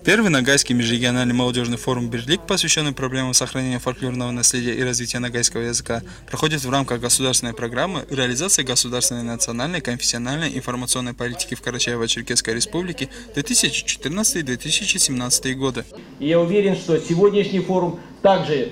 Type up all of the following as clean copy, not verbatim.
Первый Ногайский межрегиональный молодежный форум «Бирлик», посвященный проблемам сохранения фольклорного наследия и развития ногайского языка, проходит в рамках государственной программы реализации государственной национальной конфессиональной информационной политики в Карачаево-Черкесской Республике 2014-2017 годы. Я уверен, что сегодняшний форум также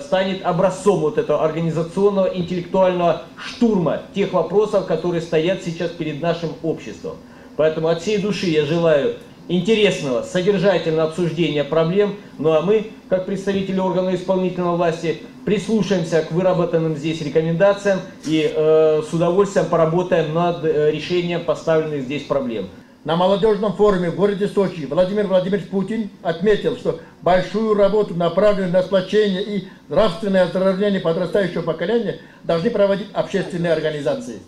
станет образцом вот этого организационного интеллектуального штурма тех вопросов, которые стоят сейчас перед нашим обществом. Поэтому от всей души я желаю интересного, содержательного обсуждения проблем. Ну а мы, как представители органов исполнительной власти, прислушаемся к выработанным здесь рекомендациям и с удовольствием поработаем над решением поставленных здесь проблем. На молодежном форуме в городе Сочи Владимир Владимирович Путин отметил, что большую работу, направленную на сплочение и нравственное оздоровление подрастающего поколения, должны проводить общественные организации.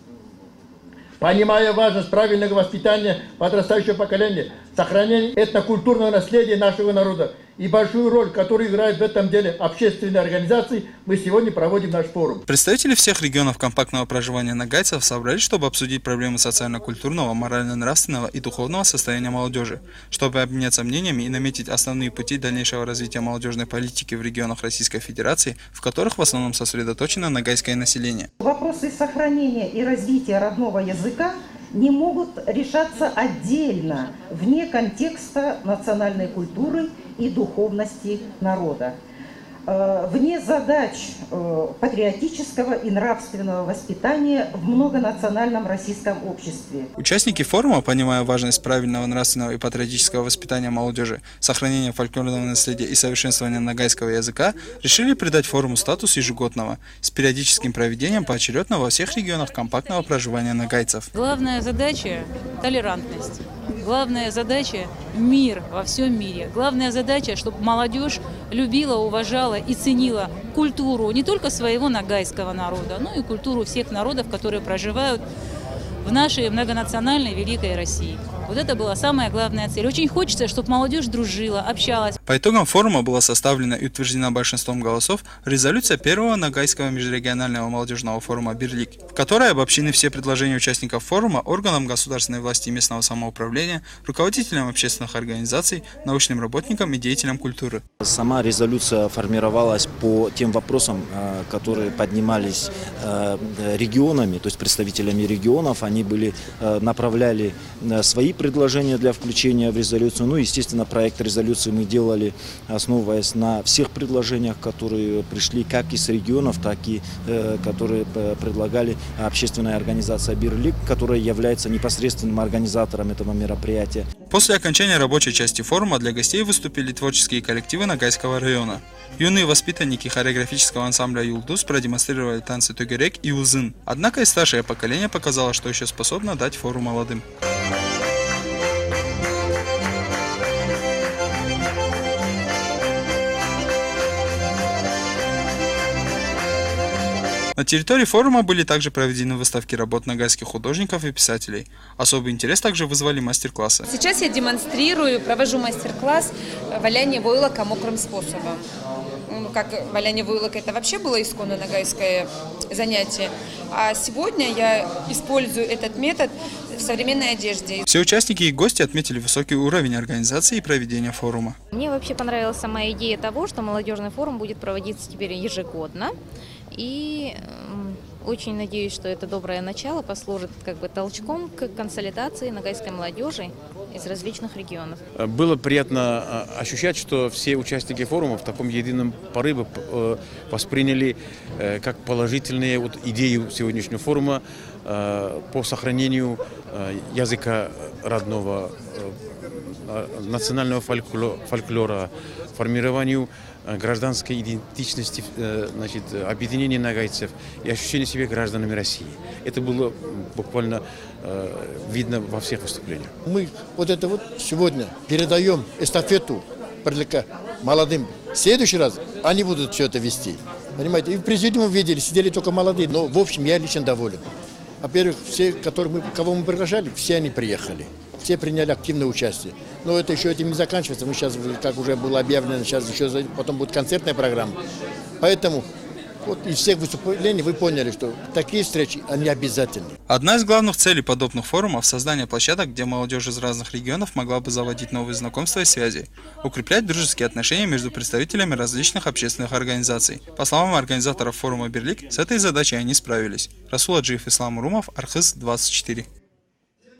Понимая важность правильного воспитания подрастающего поколения, сохранения этнокультурного наследия нашего народа и большую роль, которую играют в этом деле общественные организации, мы сегодня проводим наш форум. Представители всех регионов компактного проживания ногайцев собрались, чтобы обсудить проблемы социально-культурного, морально-нравственного и духовного состояния молодежи, чтобы обменяться мнениями и наметить основные пути дальнейшего развития молодежной политики в регионах Российской Федерации, в которых в основном сосредоточено ногайское население. Вопросы сохранения и развития родного языка не могут решаться отдельно, вне контекста национальной культуры и духовности народа, вне задач патриотического и нравственного воспитания в многонациональном российском обществе. Участники форума, понимая важность правильного нравственного и патриотического воспитания молодежи, сохранения фольклорного наследия и совершенствования ногайского языка, решили придать форуму статус ежегодного, с периодическим проведением поочередно во всех регионах компактного проживания ногайцев. Главная задача – толерантность. Главная задача – мир во всем мире. Главная задача, чтобы молодежь любила, уважала и ценила культуру не только своего ногайского народа, но и культуру всех народов, которые проживают в нашей многонациональной великой России. Вот это была самая главная цель. Очень хочется, чтобы молодежь дружила, общалась. По итогам форума была составлена и утверждена большинством голосов резолюция первого Ногайского межрегионального молодежного форума «Бирлик», в которой обобщены все предложения участников форума органам государственной власти и местного самоуправления, руководителям общественных организаций, научным работникам и деятелям культуры. Сама резолюция формировалась по тем вопросам, которые поднимались регионами, то есть представителями регионов. Они направляли свои предложения для включения в резолюцию. Ну, естественно, проект резолюции мы делали, основываясь на всех предложениях, которые пришли как из регионов, так и которые предлагали общественная организация «Бирлик», которая является непосредственным организатором этого мероприятия. После окончания рабочей части форума для гостей выступили творческие коллективы Ногайского района. Юные воспитанники хореографического ансамбля «Юлдус» продемонстрировали танцы «Тугерек» и «Узын». Однако и старшее поколение показало, что еще способно дать фору молодым. На территории форума были также проведены выставки работ ногайских художников и писателей. Особый интерес также вызвали мастер-классы. Сейчас я провожу мастер-класс валяние войлока мокрым способом. Как валяние войлока — это вообще было исконно ногайское занятие. А сегодня я использую этот метод в современной одежде. Все участники и гости отметили высокий уровень организации и проведения форума. Мне вообще понравилась сама идея того, что молодежный форум будет проводиться теперь ежегодно. И очень надеюсь, что это доброе начало послужит толчком к консолидации ногайской молодежи из различных регионов. Было приятно ощущать, что все участники форума в таком едином порыве восприняли как положительные идеи сегодняшнего форума по сохранению языка родного, национального фольклора, формированию гражданской идентичности, объединения ногайцев и ощущения себя гражданами России. Это было буквально видно во всех выступлениях. Мы сегодня передаем эстафету молодым. В следующий раз они будут все это вести. Понимаете? И в президиуме видели, сидели только молодые. Но в общем я лично доволен. Во-первых, все, кого мы приглашали, все они приехали. Все приняли активное участие. Но это еще этим не заканчивается. Мы сейчас, как уже было объявлено, сейчас еще потом будет концертная программа. Поэтому Вот из всех выступлений вы поняли, что такие встречи, они обязательны. Одна из главных целей подобных форумов – создание площадок, где молодежь из разных регионов могла бы заводить новые знакомства и связи, укреплять дружеские отношения между представителями различных общественных организаций. По словам организаторов форума «Берлик», с этой задачей они справились. Расул Аджиев, Ислам Урумов, Архыз 24.